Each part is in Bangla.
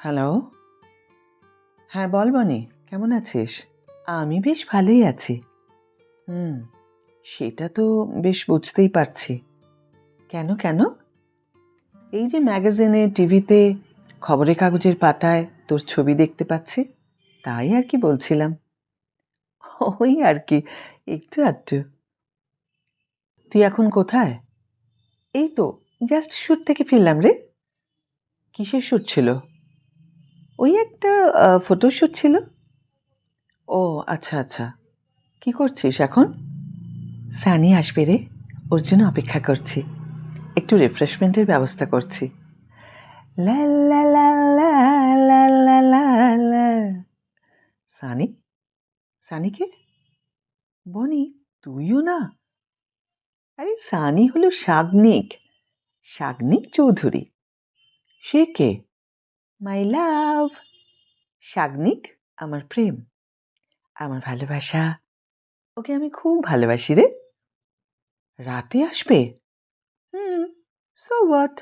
হ্যালো। হ্যাঁ বল বনি, কেমন আছিস? আমি বেশ ভালোই আছি। হুম, সেটা তো বেশ বুঝতেই পারছি। কেন কেন? এই যে ম্যাগাজিনে, টিভিতে, খবরের কাগজের পাতায় তোর ছবি দেখতে পাচ্ছি, তাই আর কি বলছিলাম। ওই আর কি, একটু আধটু। তুই এখন কোথায়? এই তো জাস্ট শুট থেকে ফিরলাম রে। কিসের শুট ছিল? ওই একটা ফটোশুট ছিল। ও আচ্ছা আচ্ছা। কি করছিস এখন? সানি আসবে রে, ওর জন্য অপেক্ষা করছি। একটু রিফ্রেশমেন্টের ব্যবস্থা করছি। লা লা লা লা লা লা লা লা। সানি? সানিকে? বনি, তুইও না? আরে সানি হলো সাগ্নিক, সাগ্নিক চৌধুরী। সে কে? মাই লাভ। সাগ্নিক আমার প্রেম, আমার ভালোবাসা। ওকে আমি খুব ভালোবাসি রে। রাতে আসবে? হুম, সো হোয়াট?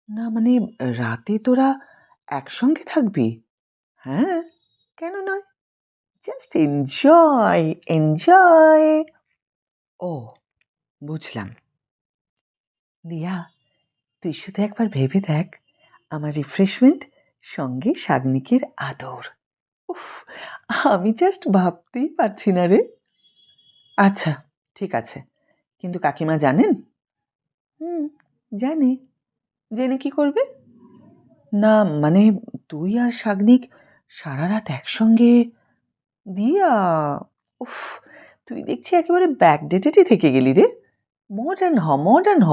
না মানে, রাতে তোরা একসঙ্গে থাকবি? হ্যাঁ, কেন নয়? Just enjoy enjoy. ও, বুঝলাম। দিয়া, তুই শুধু একবার ভেবে দেখ, আমার রিফ্রেশমেন্ট সঙ্গে সাগ্নিকের আদর। উফ, আমি জাস্ট ভাবতেই পারছি না রে। আচ্ছা, ঠিক আছে, কিন্তু কাকিমা জানেন? হুম, জানে। জেনে কি করবে? না মানে, তুই আর সাগ্নিক সারা রাত একসঙ্গে? দিয়া, উফ, তুই দেখছি একেবারে ব্যাকডেটেডই থেকে গেলি রে। মডার্ন হ, মডার্ন হ।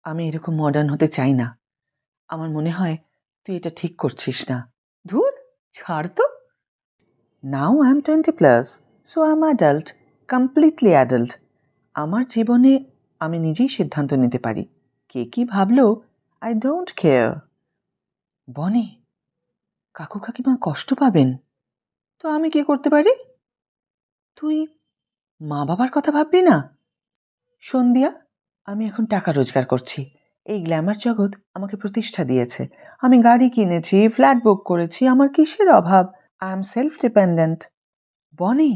আমি এরকম মডার্ন হতে চাই না। আমার মনে হয় তুই এটা ঠিক করছিস না। ধুর, ছাড় তো। Now I am 20+, so I am adult, completely adult. আমার জীবনে আমি নিজেই সিদ্ধান্ত নিতে পারি। কে কি ভাবলো, আই ডোন্ট কেয়ার। বনে, কাকু কাকিমা কষ্ট পাবেন। তো আমি কি করতে পারি? তুই মা বাবার কথা ভাববি না? সন্ধ্যা, আমি এখন টাকা রোজগার করছি। এই গ্ল্যামার জগৎ আমাকে প্রতিষ্ঠা দিয়েছে। আমি গাড়ি কিনেছি, ফ্ল্যাট বুক করেছি, আমার কিসের অভাব? I am self dependent. বনি,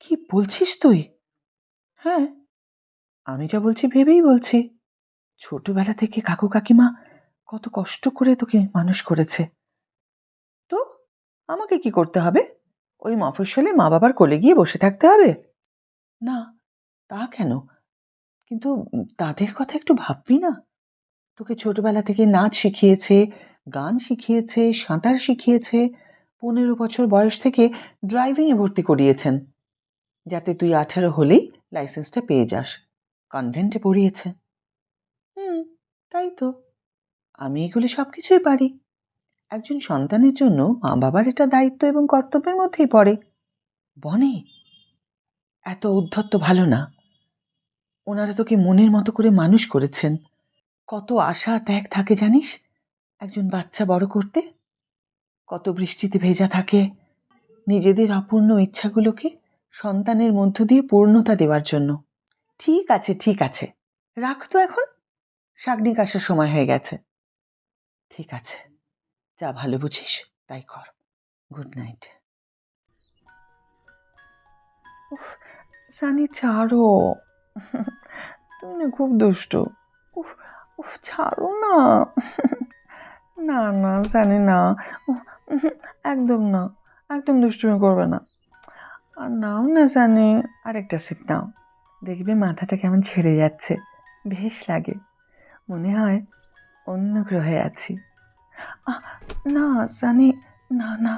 কি বলছিস তুই? হ্যাঁ, আমি যা বলছি ভেবেই বলছি। ছোটবেলা থেকে কাকু কাকিমা কত কষ্ট করে তোকে মানুষ করেছে। তো আমাকে কি করতে হবে? ওই মফস্বলে মা বাবার কোলে গিয়ে বসে থাকতে হবে? না, তা কেন? কিন্তু তাদের কথা একটু ভাববি না? তোকে ছোটবেলা থেকে নাচ শিখিয়েছে, গান শিখিয়েছে, সাঁতার শিখিয়েছে, 15 বছর বয়স থেকে ড্রাইভিংয়ে ভর্তি করিয়েছেন, যাতে তুই 18 হলেই লাইসেন্সটা পেয়ে যাস। কনভেন্টে পড়িয়েছে। হুম, তাই তো। আমি এগুলি সব কিছুই পারি। একজন সন্তানের জন্য মা বাবার এটা দায়িত্ব এবং কর্তব্যের মধ্যেই পড়ে। বনে, এত উদ্ধত্ত ভালো না। ওনারা তোকে মনের মতো করে মানুষ করেছেন। কত আশা ত্যাগ থাকে জানিস একজন বাচ্চা বড় করতে? কত বৃষ্টিতে ভেজা থাকে নিজেদের অপূর্ণ ইচ্ছাগুলোকে সন্তানের মধ্য দিয়ে পূর্ণতা দেওয়ার জন্য। ঠিক আছে ঠিক আছে, রাখ তো এখন। শাগনিক আসার সময় হয়ে গেছে। ঠিক আছে, যা ভালো বুঝিস তাই কর। Good night. উফ, সানি ছাড়ো। তুমি না খুব দুষ্টু। উফ উফ, ছাড়ো না। না না সানি না। উফ, একদম না, একদম দুষ্টুমি করবে না। আর নাও না সানি, আরেকটা সিপ নাও। দেখবে মাথাটা কেমন ছেড়ে যাচ্ছে, বেশ লাগে। মনে হয় অন্য গ্রহে আছি। না সানি, না না,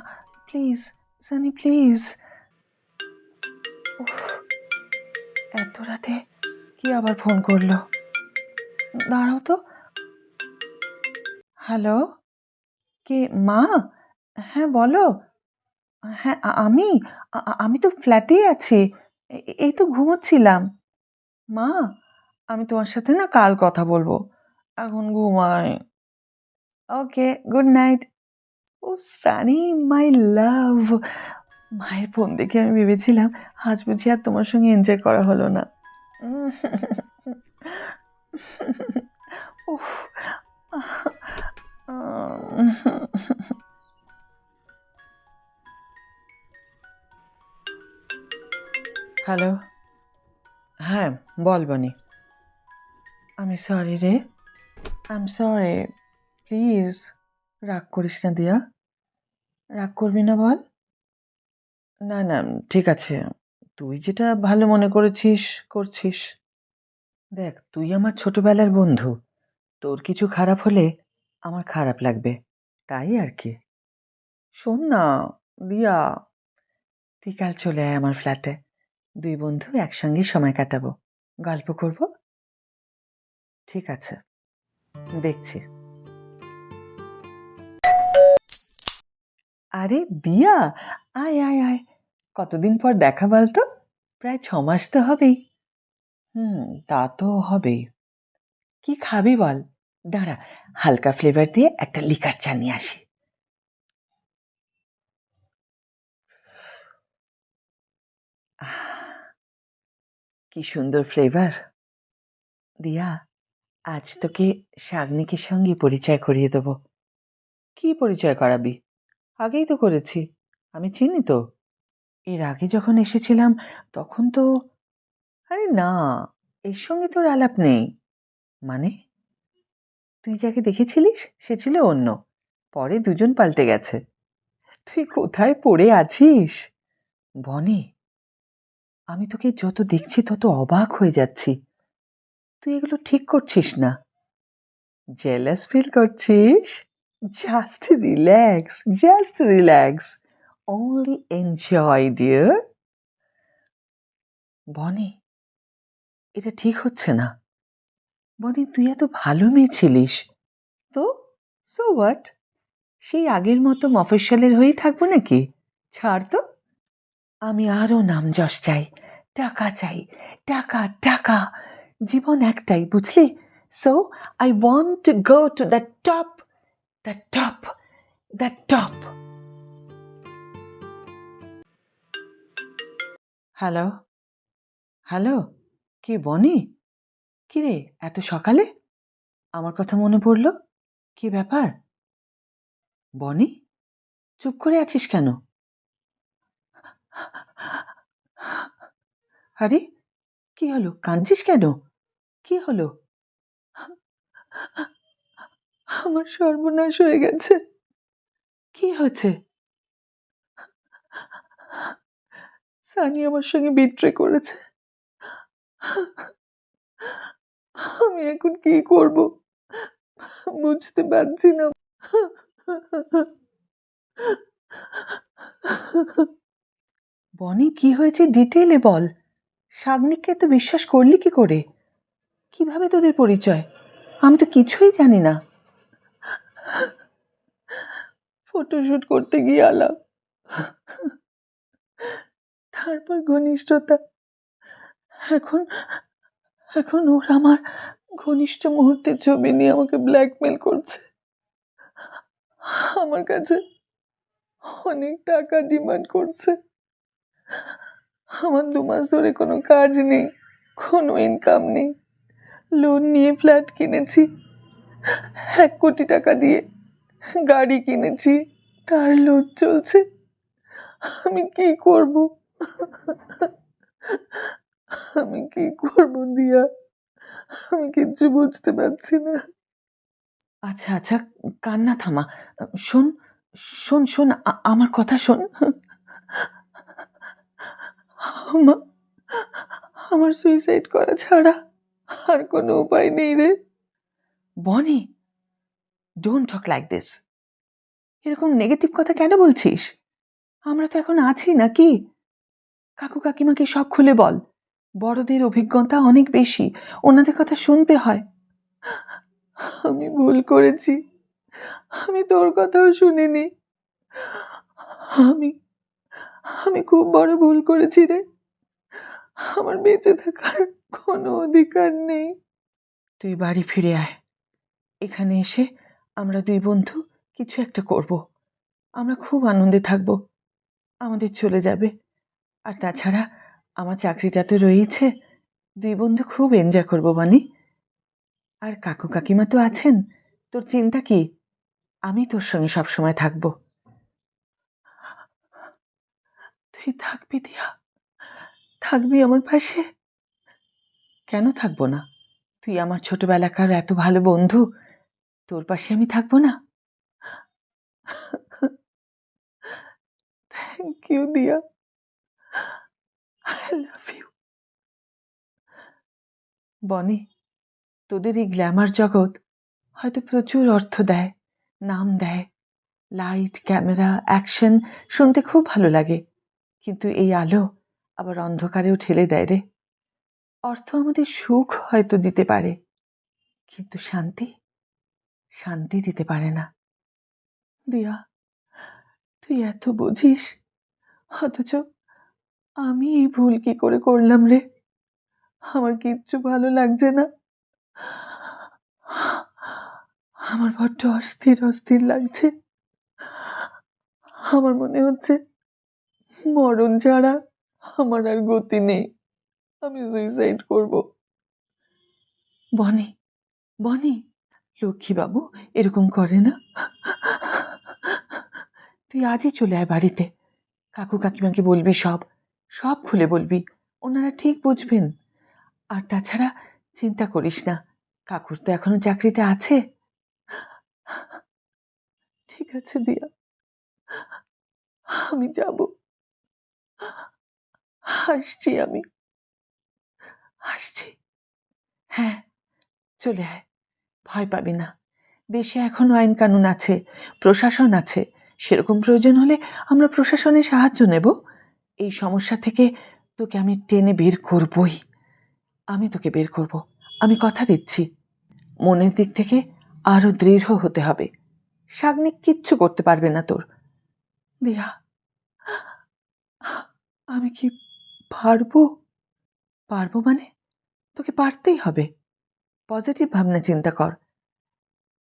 প্লিজ সানি প্লিজ। উফ, এত রাতে কি আবার ফোন করলো? দাঁড়াও তো। হ্যালো, কে? মা? হ্যাঁ বলো। হ্যাঁ, আমি তো ফ্ল্যাটেই আছি। এই তো ঘুমোচ্ছিলাম। মা, আমি তোমার সাথে না কাল কথা বলবো, এখন ঘুমাই। ওকে, গুড নাইট। ও সানি, মাই লাভ। মায়ের ফোন দেখে আমি ভেবেছিলাম আজ বুঝি আর তোমার সঙ্গে এনজয় করা হলো না। উফ, হ্যালো। হ্যাঁ, বল বনি। আমি সরি রে, আই এম সরি। প্লিজ রাগ করিস না দিয়া, রাগ করবি না বল। না না, ঠিক আছে, তুই যেটা ভালো মনে করেছিস করছিস। দেখ, তুই আমার ছোটবেলার বন্ধু, তোর কিছু খারাপ হলে আমার খারাপ লাগবে, তাই আর কি। শোন না দিয়া, তুই কাল চলে আয় আমার ফ্ল্যাটে, দুই বন্ধু একসঙ্গে সময় কাটাবো, গল্প করব। ঠিক আছে, দেখছি। আরে দিয়া, আয় আয় আয়, কতদিন পর দেখা বলতো, প্রায় 6 মাস তো হবেই। তা তো হবেই। কি খাবি বল, দাঁড়া, হালকা ফ্লেভার দিয়ে একটা লিকার চা নিয়ে আসি। কি সুন্দর ফ্লেভার। দিয়া, আজ তোকে শাগনিকের সঙ্গে পরিচয় করিয়ে দেবো। কি পরিচয় করাবি? আগেই তো করেছি, আমি চিনি তো। এর আগে যখন এসেছিলাম তখন তো, আরে না, এর সঙ্গে তোর আলাপ নেই। মানে, তুই যাকে দেখেছিলিস সে ছিল অন্য, পরে দুজন পাল্টে গেছে। তুই কোথায় পড়ে আছিস বনি? আমি তোকে যত দেখছি তত অবাক হয়ে যাচ্ছি। তুই এগুলো ঠিক করছিস না। জেলাস ফিল করছিস? Just relax, just relax, only enjoy dear. Bonny, এটা ঠিক হচ্ছে না। বনি, তুই এত ভালো মেয়ে ছিলিস তো, সো হোয়াট? সেই আগের মতো মফস্বলের হয়েই থাকবো নাকি? ছাড় তো। আমি আরও নাম যশ চাই, টাকা চাই, টাকা টাকা। জীবন একটাই, বুঝলি? So I want to go to the top, the top, the top. Hello, hello, কে বনি? কি রে, এত সকালে আমার কথা মনে পড়লো? কি ব্যাপার বনি, চুপ করে আছিস কেন? আরে, কি হলো, কাঁদছিস কেন? কি হলো? আমার সর্বনাশ হয়ে গেছে। কি হয়েছে? সানি আমার সঙ্গে বিট্রে করেছে। আমি এখন কি করব বুঝতে পারছি না। বনি, কি হয়েছে ডিটেইলে বল। শাগনিককে তো বিশ্বাস করলি কি করে? কিভাবে তোদের পরিচয়? আমি তো কিছুই জানি না। ফটোশুট করতে গিয়ে আলাপ, তারপর ঘনিষ্ঠতা, এখন এখন ওর আমার ঘনিষ্ঠ মুহূর্তের ছবি নিয়ে আমাকে ব্ল্যাকমেল করছে। আমার কাছে অনেক টাকা ডিমান্ড করছে। আমার 2 মাস ধরে কোনো কাজ নেই, কোনো ইনকাম নেই। লোন নিয়ে ফ্ল্যাট কিনেছি 1 কোটি টাকা দিয়ে, গাড়ি কিনেছি, তার লোড চলছে। আমি কি করব? আমি কি করব দিয়া? আমি কিচ্ছু বুঝতে পারছি না। আচ্ছা আচ্ছা, কান্না থামা। শোন শোন শোন, আমার কথা শোন। আমা- আমার সুইসাইড করা ছাড়া আর কোনো উপায় নেই রে। বনি, ডোন্ট টক লাইক দিস। এরকম নেগেটিভ কথা কেন বলছিস? আমরা তো এখন আছি নাকি? কাকু কাকিমাকে সব খুলে বল। বড়দের অভিজ্ঞতা অনেক বেশি, ওনাদের কথা শুনতে হয়। আমি ভুল করেছি, আমি তোর কথাও শুনিনি। আমি আমি খুব বড় ভুল করেছি রে। আমার বেঁচে থাকার কোনো অধিকার নেই। তুই বাড়ি ফিরে আয়। এখানে এসে আমরা দুই বন্ধু কিছু একটা করব। আমরা খুব আনন্দে থাকবো। আমাদের চলে যাবে। আর তাছাড়া আমার চাকরিটা তো রয়েছে, দুই বন্ধু খুব এনজয় করবো বানি। আর কাকু কাকিমা তো আছেন, তোর চিন্তা কি? আমি তোর সঙ্গে সবসময় থাকবো। তুই থাকবি দিয়া, থাকবি আমার পাশে? কেন থাকবো না? তুই আমার ছোটবেলাকার এত ভালো বন্ধু, তোর পাশে আমি থাকবো না? থ্যাংক ইউ দিয়া, আই লাভ ইউ। বনি, তোদের এই গ্ল্যামার জগৎ হয়তো প্রচুর অর্থ দেয়, নাম দেয়, লাইট, ক্যামেরা, অ্যাকশন শুনতে খুব ভালো লাগে, কিন্তু এই আলো আবার অন্ধকারেও ঠেলে দেয় রে। অর্থ আমাদের সুখ হয়তো দিতে পারে, কিন্তু শান্তি, শান্তি দিতে পারে না। দিয়া, তুই এত বুঝিস, অথচ আমি এই ভুল কি করে করলাম রে? আমার কিচ্ছু ভালো লাগছে না, আমার বড্ড অস্থির অস্থির লাগছে। আমার মনে হচ্ছে মরণ ছাড়া আমার আর গতি নেই, আমি সুইসাইড করব। বনি, বনি, লক্ষ্মীবাবু এরকম করে না, তুই আজই চলে আয় বাড়িতে। কাকু কাকিমাকে বলবি, সব সব খুলে বলবি, ওনারা ঠিক বুঝবেন। আর তাছাড়া চিন্তা করিস না, কাকুর তো এখনো চাকরিটা আছে। ঠিক আছে দিয়া, আমি যাব, আসছি, আমি আসছি। হ্যাঁ, চলে আয়, ভয় পাবি না। দেশে এখনো আইন কানুন আছে, প্রশাসন আছে, সেরকম প্রয়োজন হলে আমরা প্রশাসনের সাহায্য নেব। এই সমস্যা থেকে তোকে আমি টেনে বের করবই, আমি তোকে বের করব, আমি কথা দিচ্ছি। মনের দিক থেকে আরো দৃঢ় হতে হবে, সাগ্নিক কিচ্ছু করতে পারবে না তোর। দিয়া, আমি কি পারবো? পারবো মানে তোকে পারতেই হবে। পজিটিভ ভাবনা চিন্তা কর,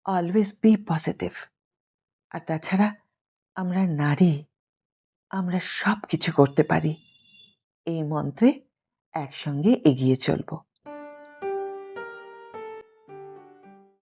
অলওয়েজ বি পজিটিভ। আর তাছাড়া আমরা নারী, আমরা সব কিছু করতে পারি, এই মন্ত্রে একসঙ্গে এগিয়ে চলবো।